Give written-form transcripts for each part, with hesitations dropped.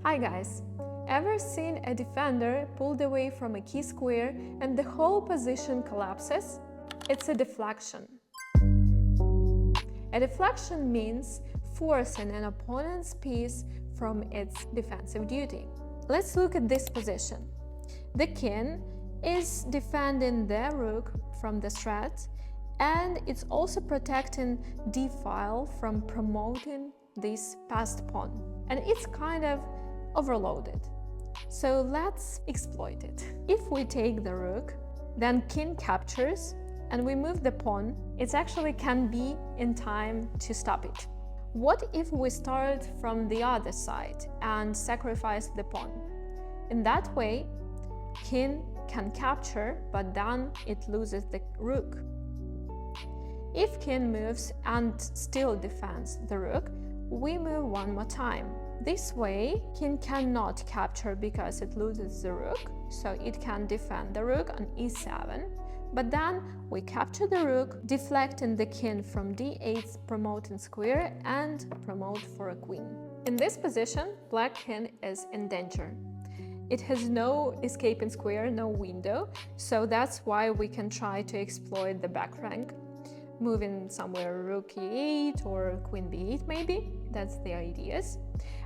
Hi guys! Ever seen a defender pulled away from a key square and the whole position collapses? It's a deflection. A deflection means forcing an opponent's piece from its defensive duty. Let's look at this position. The king is defending the rook from the threat, and it's also protecting d-file from promoting this passed pawn. And it's kind of overloaded. So let's exploit it. If we take the rook, then king captures, and we move the pawn, it actually can be in time to stop it. What if we start from the other side and sacrifice the pawn? In that way, king can capture, but then it loses the rook. If king moves and still defends the rook, we move one more time. This way, king cannot capture because it loses the rook, so it can defend the rook on e7, but then we capture the rook, deflecting the king from d8's promoting square and promote for a queen. In this position, black king is in danger. It has no escaping square, no window, so that's why we can try to exploit the back rank, moving somewhere rook e8 or queen b8 maybe. That's the ideas.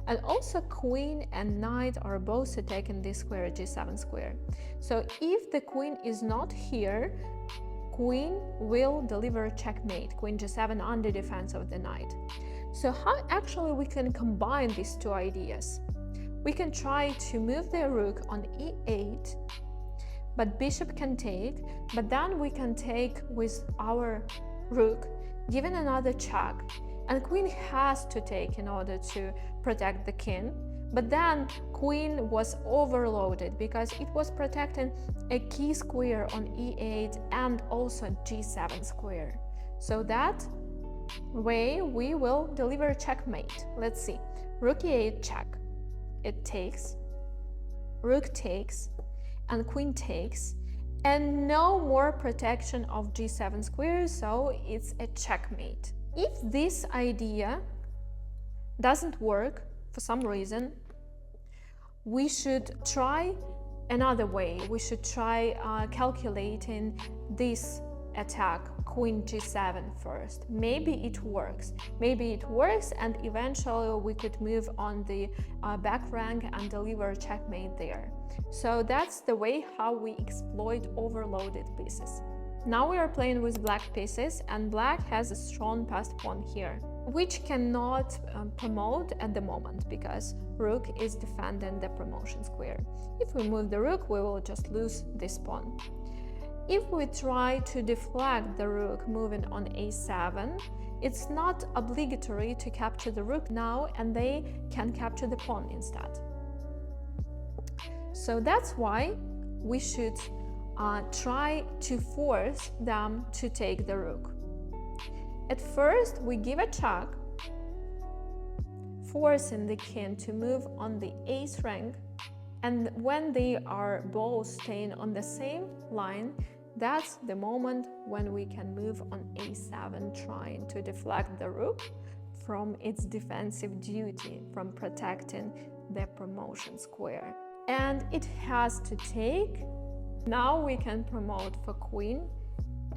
And also queen and knight are both attacking this square, g7 square. So if the queen is not here, queen will deliver checkmate, queen g7 under defense of the knight. So how actually we can combine these two ideas? We can try to move the rook on e8, but bishop can take, but then we can take with our rook, giving another check, and queen has to take in order to protect the king, but then queen was overloaded because it was protecting a key square on e8 and also g7 square. So that way we will deliver checkmate. Let's see, rook e8 check, it takes, rook takes, and queen takes, and no more protection of g7 square, so it's a checkmate. If this idea doesn't work for some reason, we should try another way. We should try calculating this attack, queen g7 first. Maybe it works. Maybe it works, and eventually we could move on the back rank and deliver checkmate there. So that's the way how we exploit overloaded pieces. Now we are playing with black pieces, and black has a strong passed pawn here, which cannot promote at the moment because rook is defending the promotion square. If we move the rook, we will just lose this pawn. If we try to deflect the rook moving on a7, it's not obligatory to capture the rook now, and they can capture the pawn instead. So that's why we should try to force them to take the rook. At first, we give a check, forcing the king to move on the ace rank, and when they are both staying on the same line, that's the moment when we can move on a7, trying to deflect the rook from its defensive duty, from protecting the promotion square. And it has to take. Now we can promote for queen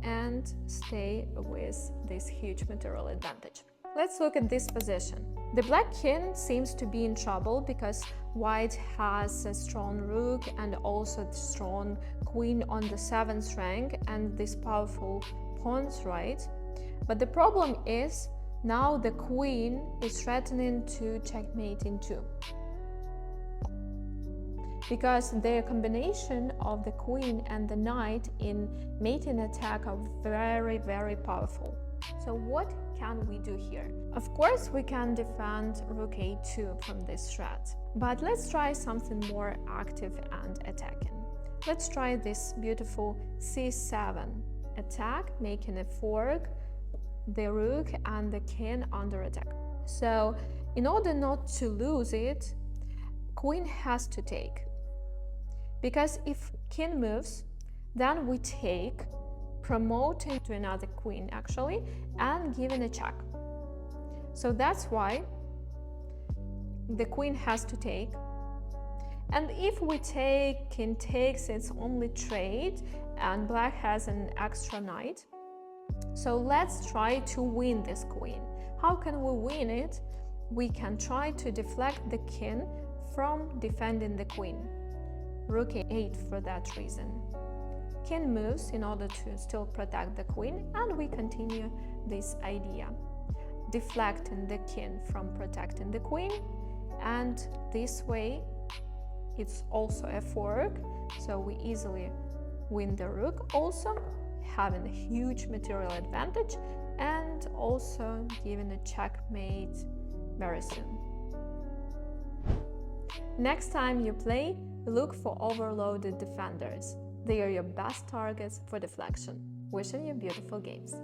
and stay with this huge material advantage. Let's look at this position. The black king seems to be in trouble because white has a strong rook and also a strong queen on the 7th rank and these powerful pawns, right? But the problem is now the queen is threatening to checkmate in 2. Because the combination of the queen and the knight in mating attack are very, very powerful. So what can we do here? Of course, we can defend rook a2 from this threat, but let's try something more active and attacking. Let's try this beautiful c7 attack, making a fork, the rook and the king under attack. So in order not to lose it, queen has to take. Because if king moves, then we take, promoting to another queen actually, and giving a check. So that's why the queen has to take, And if we take king takes its only trade and black has an extra knight, so let's try to win this queen. How can we win it? We can try to deflect the king from defending the queen. Rook a8 for that reason. King moves in order to still protect the queen, and we continue this idea, deflecting the king from protecting the queen, and this way it's also a fork, so we easily win the rook, also having a huge material advantage and also giving a checkmate very soon. Next time you play, look for overloaded defenders. They are your best targets for deflection. Wishing you beautiful games.